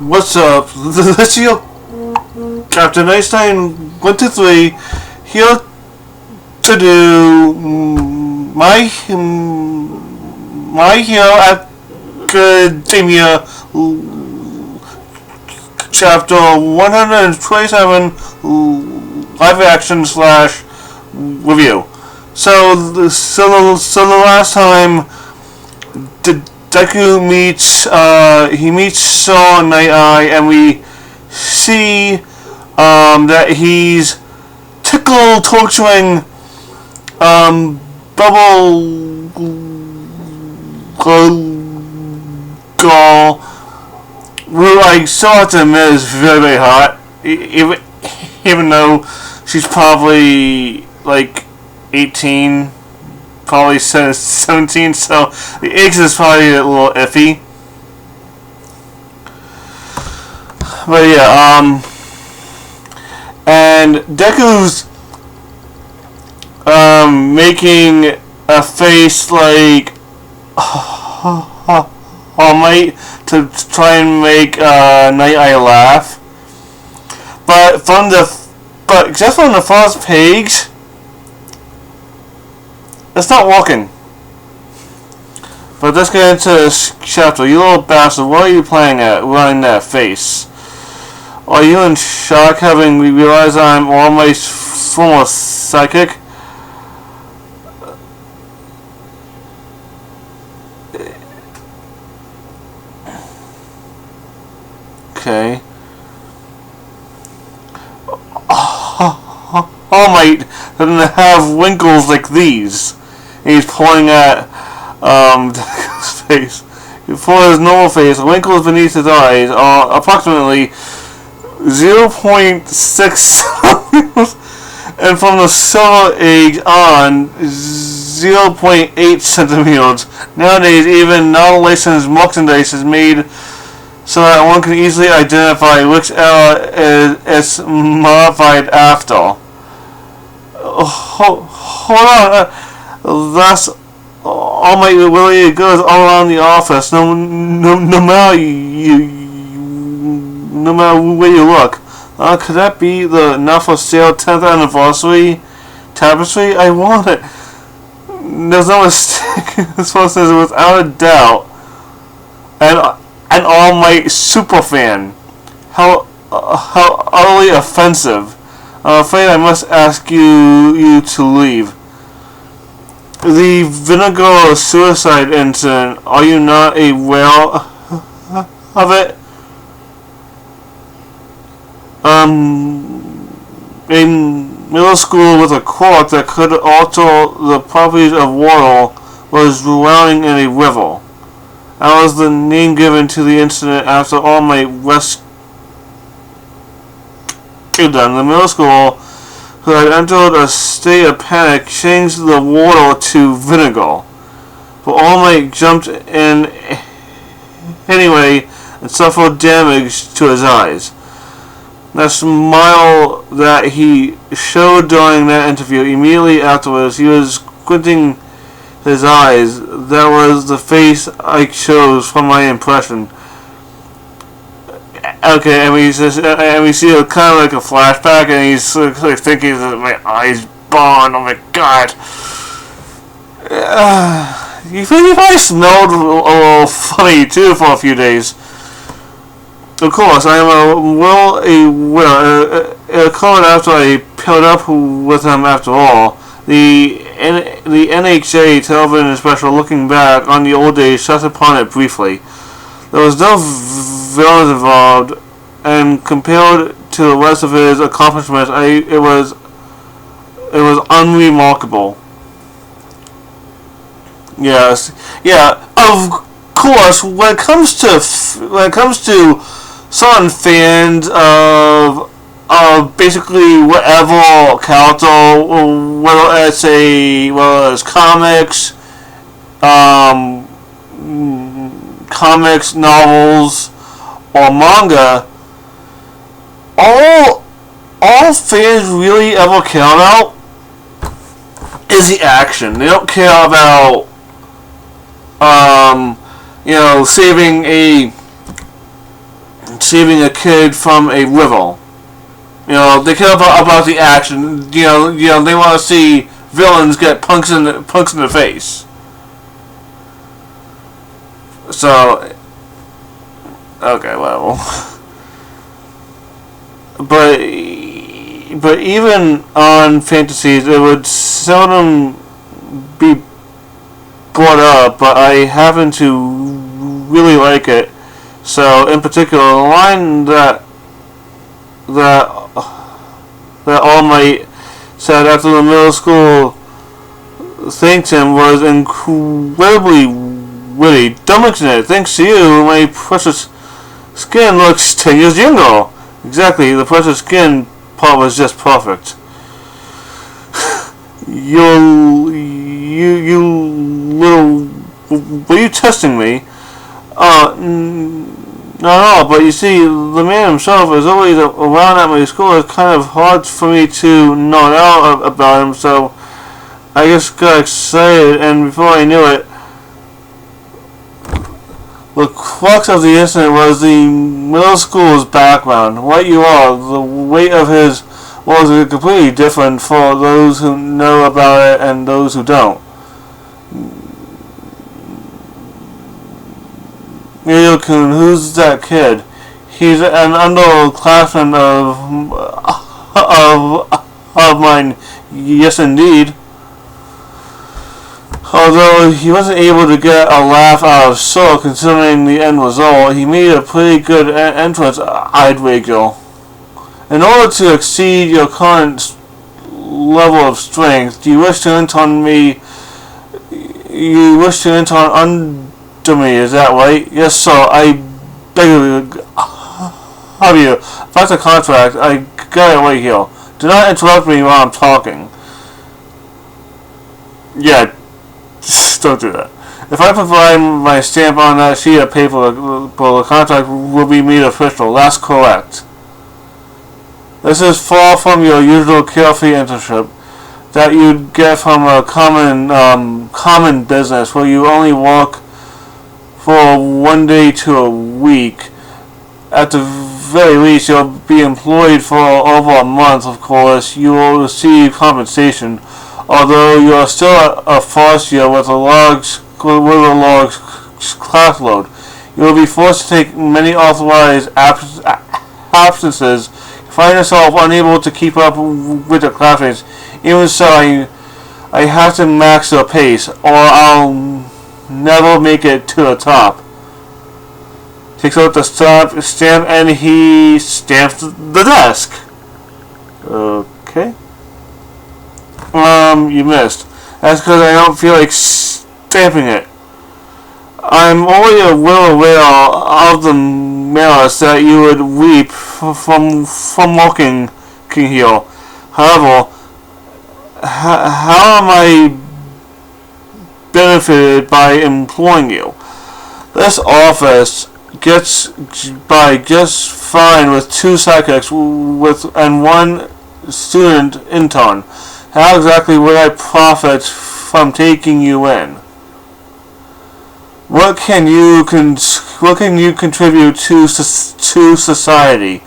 What's up? This is your Captain Einstein 123 here to do my Hero Academia chapter 127 live action slash review. So the last time Deku meets Saw Nighteye, and we see that he's torturing Bubble Girl, who I saw to admit is very, very hot, even though she's probably like 18, probably 17, so the age is probably a little iffy. But yeah, and Deku's making a face like All Might to try and make Nighteye laugh, but just from the first page, it's not working. But let's get into this chapter. You little bastard, what are you playing at, running that face? Are you in shock having realized I'm All Might's former psychic? Okay. All Might doesn't have wrinkles like these. And he's pointing at Deku's face. For his normal face, wrinkles beneath his eyes are approximately 0.6 and from the Silver Age on 0.8 centimeters. Nowadays, even non-licensed merchandise is made so that one can easily identify which era it's modified after. Hold on, that's All Might really goes all around the office. No matter where you look. Could that be the not for sale 10th anniversary tapestry? I want it. There's no mistake. This one says without a doubt. An All Might superfan. How utterly offensive. I'm afraid I must ask you to leave. The vinegar suicide incident, are you not aware of it? In middle school with a quirk that could alter the properties of water was drowning in a river. That was the name given to the incident after All Might rescued them. The middle school, who had entered a state of panic, changed the water to vinegar. But All Might jumped in anyway and suffered damage to his eyes. That smile that he showed during that interview, immediately afterwards, he was squinting his eyes. That was the face I chose from my impression. Okay, and we see kind of like a flashback, and he's like thinking that my eyes burned. Oh my god! You probably smelled a little funny too for a few days. Of course, I am it occurred after I paired up with him. After all, the NHA television special, looking back on the old days, touched upon it briefly. There was no villains involved, and compared to the rest of his accomplishments, it was unremarkable. Yes, yeah, of course. When it comes to certain fans of basically whatever character, whether it's comics, novels, or manga, all fans really ever care about is the action. They don't care about saving a saving a kid from a river. They care about the action. They want to see villains get punks in the face. So, okay, whatever. But even on fantasies, it would seldom be brought up. But I happen to really like it. So, in particular, the line that All Might said after the middle school thanked him was incredibly witty. Don't mention it. Thanks to you, my precious skin looks 10 years younger. Exactly, the precious skin part was just perfect. you little... Were you testing me? Not at all, but you see, the man himself is always around at my school. It's kind of hard for me to nod out about him, so I just got excited, and before I knew it, the crux of the incident was the middle school's background. What you are, the weight of his was completely different for those who know about it and those who don't. Yo-kun, who's that kid? He's an underclassman of mine. Yes, indeed. Although he wasn't able to get a laugh out of Seoul, considering the end result, he made a pretty good entrance, I'd wager. In order to exceed your current level of strength, you wish to enter me. You wish to enter under me, is that right? Yes, sir. I beg of you. If that's a contract, I got it right here. Do not interrupt me while I'm talking. Yeah. Don't do that. If I provide my stamp on that sheet of paper, the contract will be made official. That's correct. This is far from your usual carefree internship that you'd get from a common business where you only work for 1 day to a week. At the very least, you'll be employed for over a month. Of course, you will receive compensation. Although you are still a first year with a large class load, you will be forced to take many authorized absences. You find yourself unable to keep up with your classmates. Even so, I have to max your pace, or I'll never make it to the top. Takes out the stamp and he stamps the desk. Okay. You missed. That's because I don't feel like stamping it. I'm already well aware of the malice that you would reap from walking here. However, how am I benefited by employing you? This office gets by just fine with 2 psychics and 1 student intern. How exactly would I profit from taking you in? What can you contribute to society?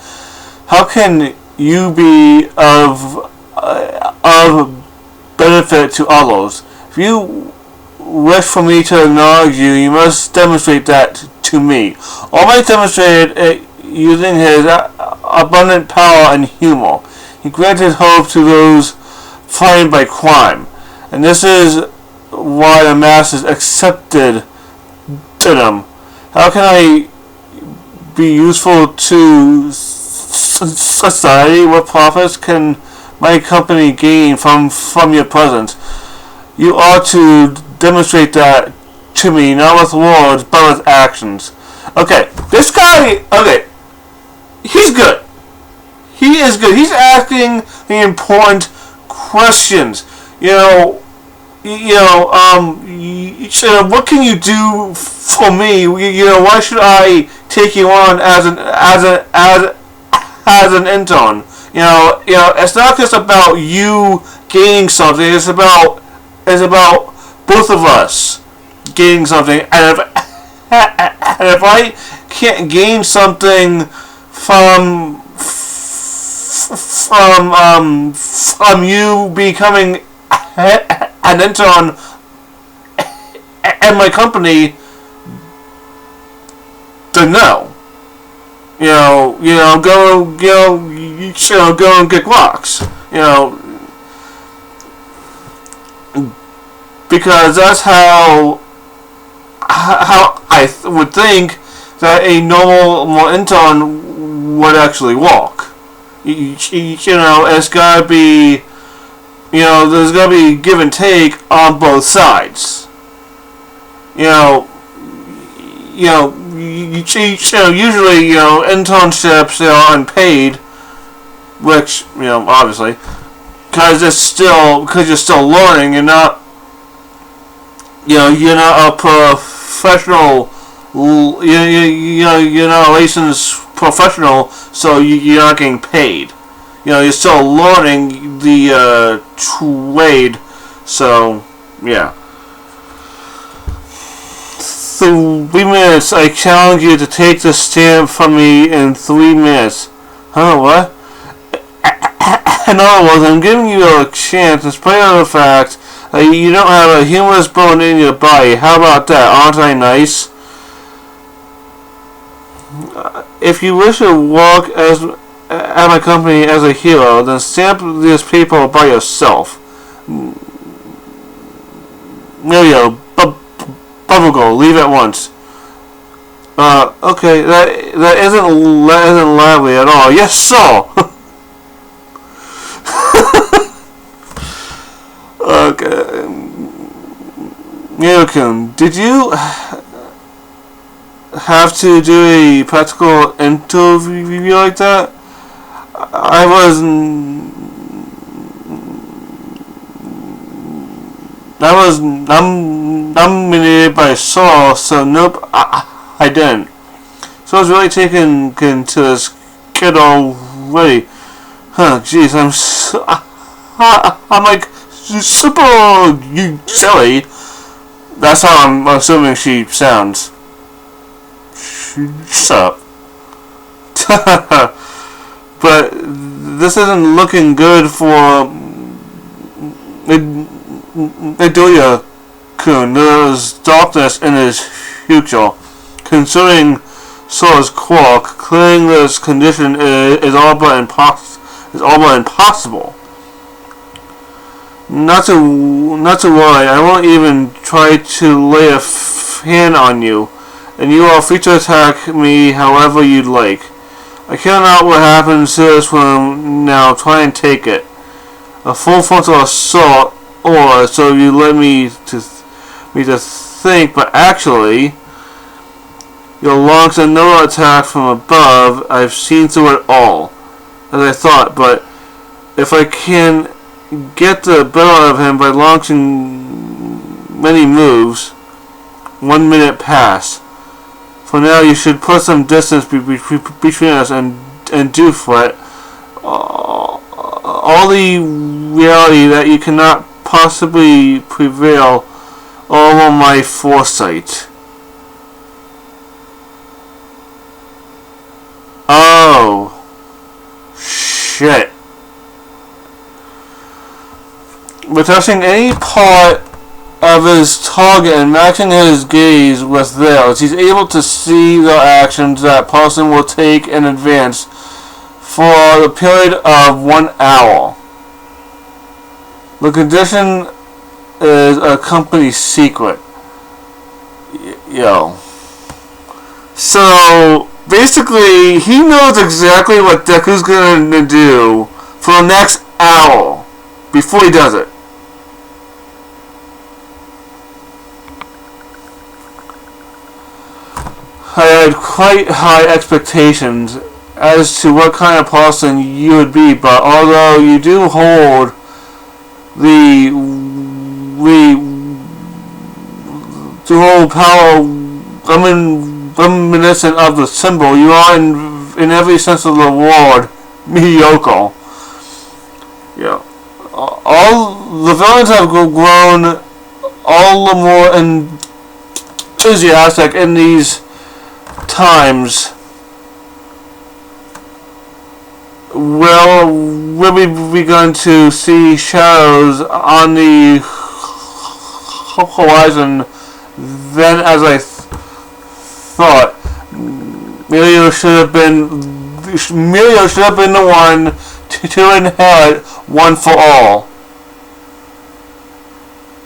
How can you be of benefit to others? If you wish for me to acknowledge you, you must demonstrate that to me. All Might demonstrated it using his abundant power and humor. He granted hope to those frightened by crime, and this is why the masses accepted him. How can I be useful to society? What profits can my company gain from your presence? You ought to demonstrate that to me, not with words, but with actions. Okay, this guy, he's good. He is good. He's asking the important questions. What can you do for me? Why should I take you on as an intern? It's not just about you gaining something. It's about both of us gaining something. And if I can't gain something from you becoming an intern at my company, then no. Go and get rocks. Because that's how I would think that a normal intern would actually walk. It's gotta be, there's gotta be give and take on both sides. Usually, internships are unpaid, which, obviously, because you're still learning. You're not a professional. You're not a licensed professional, so you're not getting paid. You're still learning the trade. So, yeah. 3 minutes. I challenge you to take the stamp from me in 3 minutes. Huh? What? In other words, I'm giving you a chance, in spite of the fact that you don't have a humerus bone in your body. How about that? Aren't I nice? If you wish to walk at my company as a hero, then stamp these people by yourself. There you go. Bubblegum, leave at once. Okay, that isn't lively at all. Yes, so. Okay. Miracle, did you have to do a practical interview like that? I was nominated by Saul, so nope, I didn't. So I was really taken to this kid already. Huh, jeez, I'm like super silly. That's how I'm assuming she sounds. Shut up. But this isn't looking good for Idoya-kun. There's darkness in his future. Considering Sora's quark, clearing this condition is all but impossible. Not to worry, I won't even try to lay a hand on you, and you are free to attack me however you'd like. I care not what happens to this one now, try and take it. A full frontal assault, or so you let me to think, but actually, your lungs and no attack from above, I've seen through it all, as I thought, but if I can get the better of him by launching many moves, 1 minute pass. For now, you should put some distance between us and do for it. All the reality that you cannot possibly prevail over my foresight. Oh. Shit. By touching any part of his target and matching his gaze with theirs, he's able to see the actions that person will take in advance for the period of 1 hour. The condition is a company secret. So, basically, he knows exactly what Deku's gonna do for the next hour before he does it. I had quite high expectations as to what kind of person you would be, but although you do hold the whole power reminiscent of the symbol, you are in every sense of the word mediocre. Yeah. All the villains have grown all the more enthusiastic in these times. will we begun to see shadows on the horizon then, as I thought. Emilio should have been the one to inherit One for All.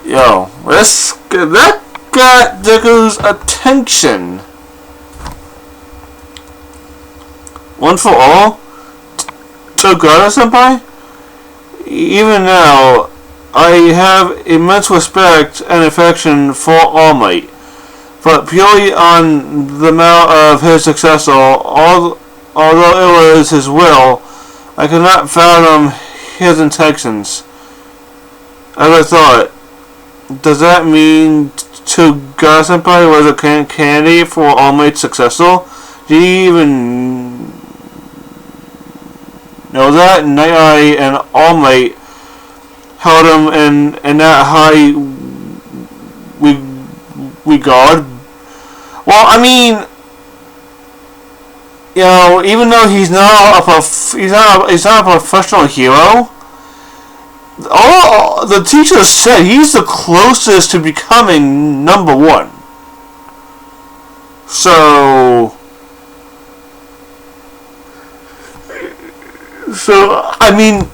Yo, that got Deku's attention. One for All? Togata-senpai? Even now, I have immense respect and affection for All Might, but purely on the amount of his successor, although it was his will, I could not fathom his intentions. As I thought, does that mean Togata-senpai was a candidate for All Might's successor? Did he even know that? Nighteye and All Might held him in that high regard. Well, I mean, you know, even though he's not a professional hero, all the teacher said he's the closest to becoming number one. So I mean,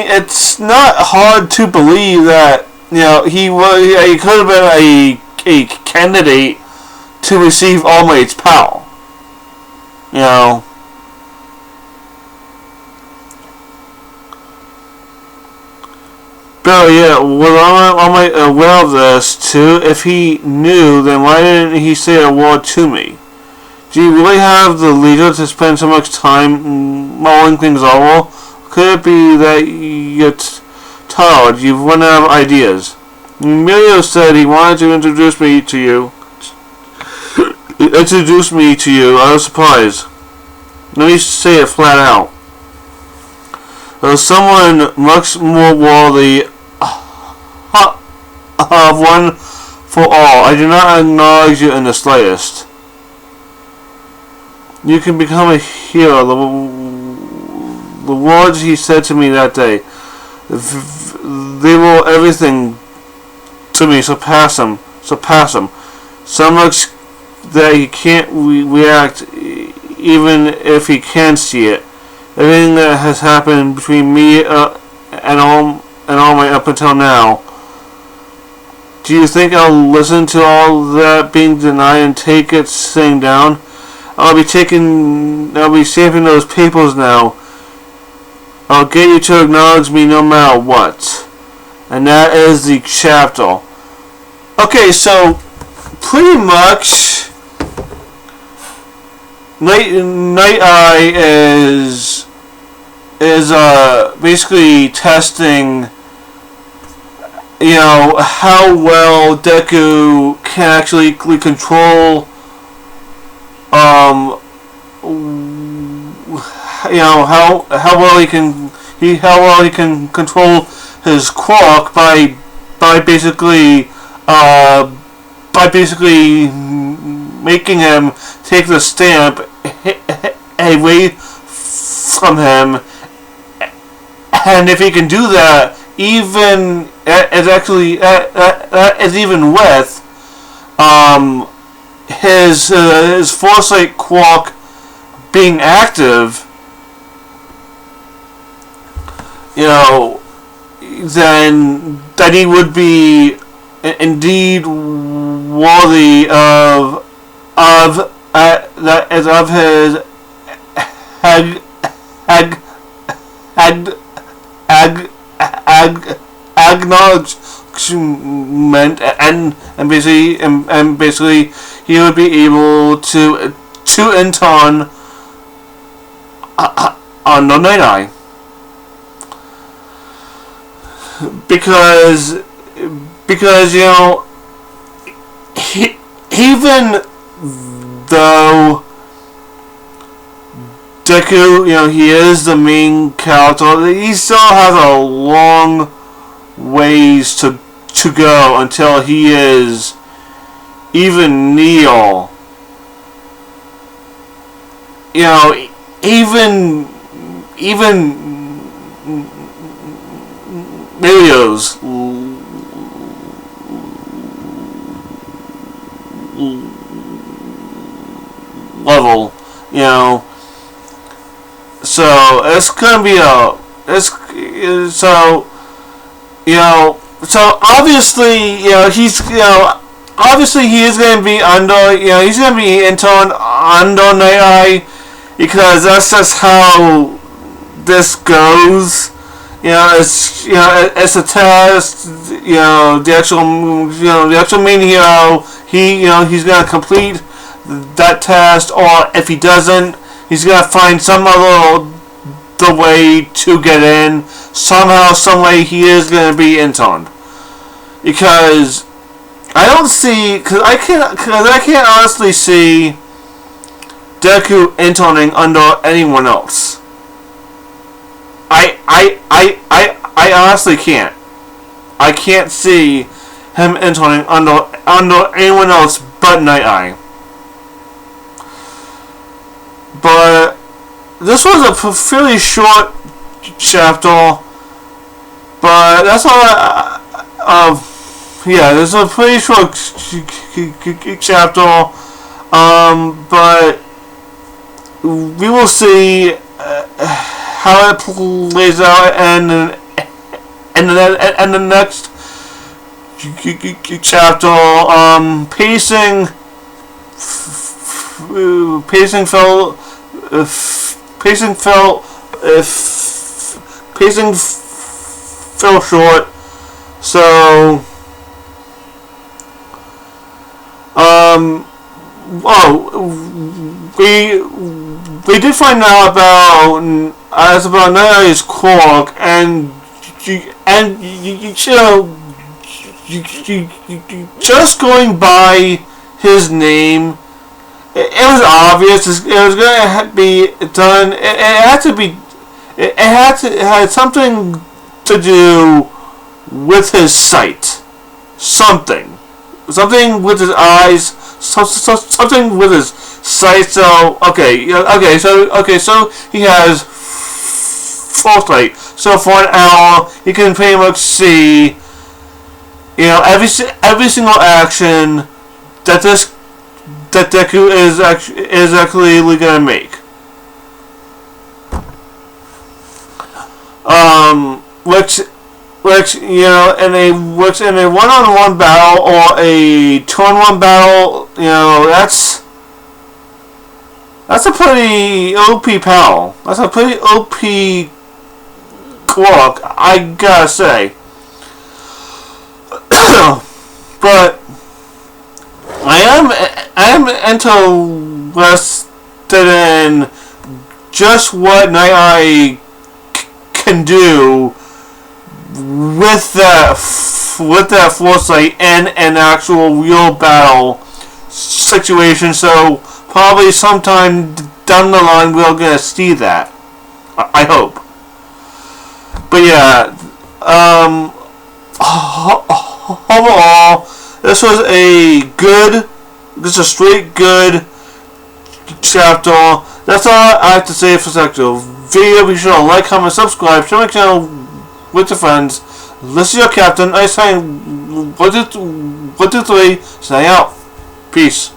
it's not hard to believe that, you know, he could have been a candidate to receive All Might's power. You know. But yeah, was All Might aware of this too? If he knew, then why didn't he say a word to me? Do you really have the leisure to spend so much time mulling things over? Could it be that you're tired? You've run out of ideas. Emilio said he wanted to introduce me to you. I was surprised. Let me say it flat out. There's someone much more worthy of One for All. I do not acknowledge you in the slightest. You can become a hero. The words he said to me that day, they were everything to me. Surpass him. So much that he can't react, even if he can see it. Everything that has happened between me and all my up until now. Do you think I'll listen to all that being denied and take it sitting down? I'll be saving those papers now. I'll get you to acknowledge me no matter what. And that is the chapter. Okay, so pretty much Nighteye is basically testing, you know, how well Deku can actually control, you know, how well he can control his quark by basically making him take the stamp away from him, and if he can do that, even even with his Foresight quark being active, you know, then that he would be indeed worthy of his acknowledgement, and basically he would be able to intone on the Nighteye, because you know, even though Deku, you know, he is the main character, he still has a long ways to go until he is even near you know, even videos level, you know. So it's gonna be so obviously, obviously he is gonna be under, he's gonna be intoned under Nighteye, because that's just how this goes. It's a test. The actual main hero, he's gonna complete that test, or if he doesn't, he's gonna find some other the way to get in. Somehow, some way, he is gonna be intoned, because I can't honestly see Deku intoning under anyone else. I honestly can't. I can't see him intoning under anyone else but Nighteye. But this was a fairly short chapter. But that's all. This is a pretty short chapter. But we will see how it plays out and the next chapter. Pacing fell short. So we did find out about Nighteye's quirk, and just going by his name, it was obvious it was going to be done. It had something to do with his sight, something with his eyes, something with his sight. So so he has Foresight. So for an hour, he can pretty much see, every single action that Deku is actually gonna make. Which in a one-on-one battle or a two-on-one battle, that's a pretty OP pal. That's a pretty OP quirk, I gotta say. But I am interested in just what Nighteye can do with that Foresight in an actual real battle situation. So probably sometime down the line we're gonna see that. I hope. But yeah, overall, this was a straight good chapter. That's all I have to say for this video. Be sure to like, comment, subscribe, share my channel with your friends. Listen to your captain. I sign 1, 2, 3, sign out. Peace.